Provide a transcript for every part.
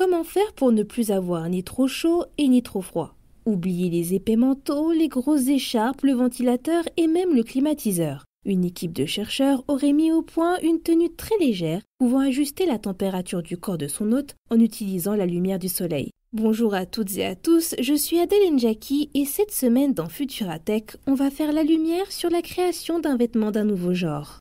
Comment faire pour ne plus avoir ni trop chaud et ni trop froid? Oubliez les épais manteaux, les grosses écharpes, le ventilateur et même le climatiseur. Une équipe de chercheurs aurait mis au point une tenue très légère pouvant ajuster la température du corps de son hôte en utilisant la lumière du soleil. Bonjour à toutes et à tous, je suis Adèle Njaki et cette semaine dans Futuratech, on va faire la lumière sur la création d'un vêtement d'un nouveau genre.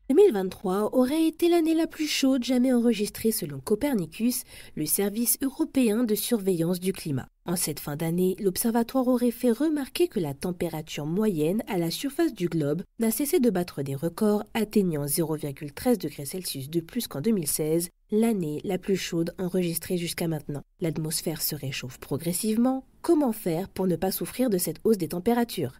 « 2023 aurait été l'année la plus chaude jamais enregistrée selon Copernicus, le service européen de surveillance du climat. En cette fin d'année, l'observatoire aurait fait remarquer que la température moyenne à la surface du globe n'a cessé de battre des records, atteignant 0,13 degrés Celsius de plus qu'en 2016, l'année la plus chaude enregistrée jusqu'à maintenant. L'atmosphère se réchauffe progressivement. Comment faire pour ne pas souffrir de cette hausse des températures ?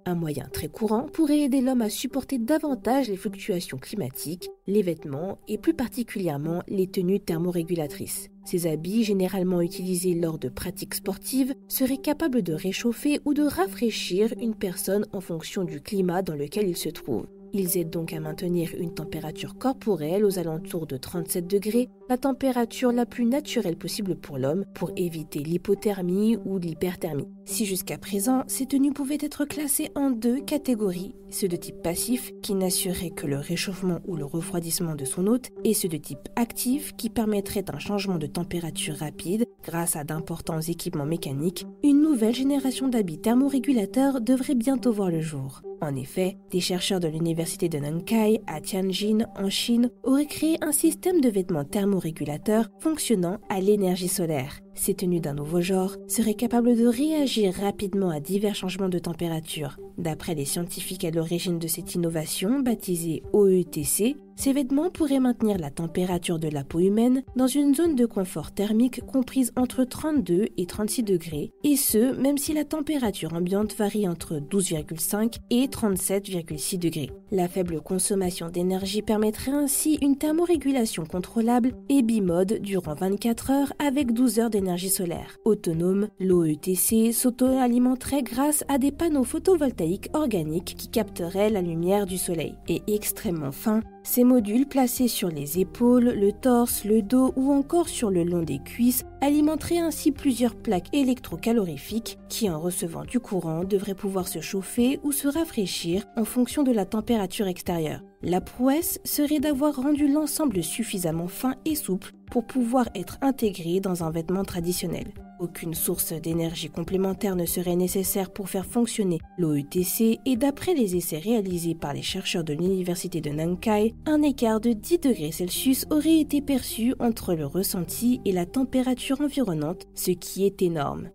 Un moyen très courant pourrait aider l'homme à supporter davantage les fluctuations climatiques, les vêtements et plus particulièrement les tenues thermorégulatrices. Ces habits, généralement utilisés lors de pratiques sportives, seraient capables de réchauffer ou de rafraîchir une personne en fonction du climat dans lequel il se trouve. Ils aident donc à maintenir une température corporelle aux alentours de 37 degrés, la température la plus naturelle possible pour l'homme, pour éviter l'hypothermie ou l'hyperthermie. Si jusqu'à présent, ces tenues pouvaient être classées en deux catégories, ceux de type passif qui n'assuraient que le réchauffement ou le refroidissement de son hôte, et ceux de type actif qui permettraient un changement de température rapide grâce à d'importants équipements mécaniques, une nouvelle génération d'habits thermorégulateurs devrait bientôt voir le jour. En effet, des chercheurs de l'université de Nankai à Tianjin en Chine auraient créé un système de vêtements thermorégulateurs fonctionnant à l'énergie solaire. Ces tenues d'un nouveau genre seraient capables de réagir rapidement à divers changements de température. D'après les scientifiques à l'origine de cette innovation, baptisée OETC, ces vêtements pourraient maintenir la température de la peau humaine dans une zone de confort thermique comprise entre 32 et 36 degrés, et ce, même si la température ambiante varie entre 12,5 et 37,6 degrés. La faible consommation d'énergie permettrait ainsi une thermorégulation contrôlable et bimode durant 24 heures avec 12 heures d'énergie solaire. Autonome, l'OETC s'auto-alimenterait grâce à des panneaux photovoltaïques organiques qui capteraient la lumière du soleil. Et extrêmement fins, ces modules placés sur les épaules, le torse, le dos ou encore sur le long des cuisses alimenteraient ainsi plusieurs plaques électrocalorifiques qui, en recevant du courant, devraient pouvoir se chauffer ou se rafraîchir en fonction de la température extérieure. La prouesse serait d'avoir rendu l'ensemble suffisamment fin et souple pour pouvoir être intégré dans un vêtement traditionnel. Aucune source d'énergie complémentaire ne serait nécessaire pour faire fonctionner l'OETC et d'après les essais réalisés par les chercheurs de l'université de Nankai, un écart de 10 degrés Celsius aurait été perçu entre le ressenti et la température environnante, ce qui est énorme.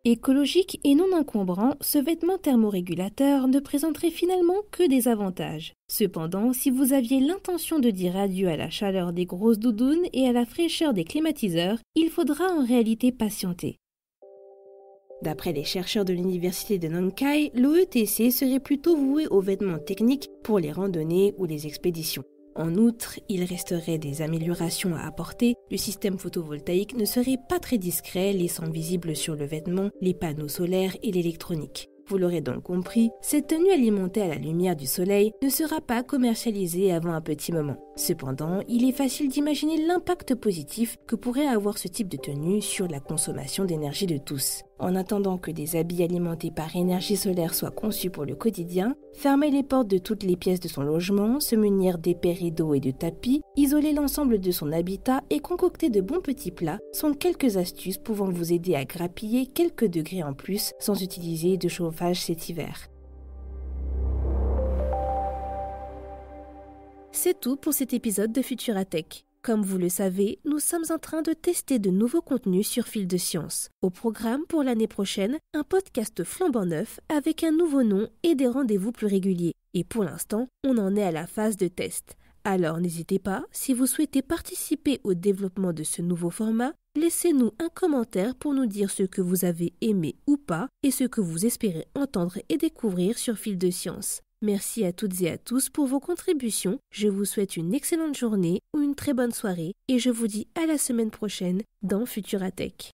Écologique et non encombrant, ce vêtement thermorégulateur ne présenterait finalement que des avantages. Cependant, si vous aviez l'intention de dire adieu à la chaleur des grosses doudounes et à la fraîcheur des climatiseurs, il faudra en réalité patienter. D'après les chercheurs de l'université de Nankai, l'OETC serait plutôt voué aux vêtements techniques pour les randonnées ou les expéditions. En outre, il resterait des améliorations à apporter. Le système photovoltaïque ne serait pas très discret, laissant visibles sur le vêtement les panneaux solaires et l'électronique. Vous l'aurez donc compris, cette tenue alimentée à la lumière du soleil ne sera pas commercialisée avant un petit moment. Cependant, il est facile d'imaginer l'impact positif que pourrait avoir ce type de tenue sur la consommation d'énergie de tous. En attendant que des habits alimentés par énergie solaire soient conçus pour le quotidien, fermer les portes de toutes les pièces de son logement, se munir d'épais rideaux et de tapis, isoler l'ensemble de son habitat et concocter de bons petits plats sont quelques astuces pouvant vous aider à grappiller quelques degrés en plus sans utiliser de chauffage cet hiver. C'est tout pour cet épisode de Futuratech. Comme vous le savez, nous sommes en train de tester de nouveaux contenus sur Fil de Science. Au programme pour l'année prochaine, un podcast flambant neuf avec un nouveau nom et des rendez-vous plus réguliers. Et pour l'instant, on en est à la phase de test. Alors n'hésitez pas, si vous souhaitez participer au développement de ce nouveau format, laissez-nous un commentaire pour nous dire ce que vous avez aimé ou pas et ce que vous espérez entendre et découvrir sur Fil de Science. Merci à toutes et à tous pour vos contributions. Je vous souhaite une excellente journée ou une très bonne soirée et je vous dis à la semaine prochaine dans Futuratech.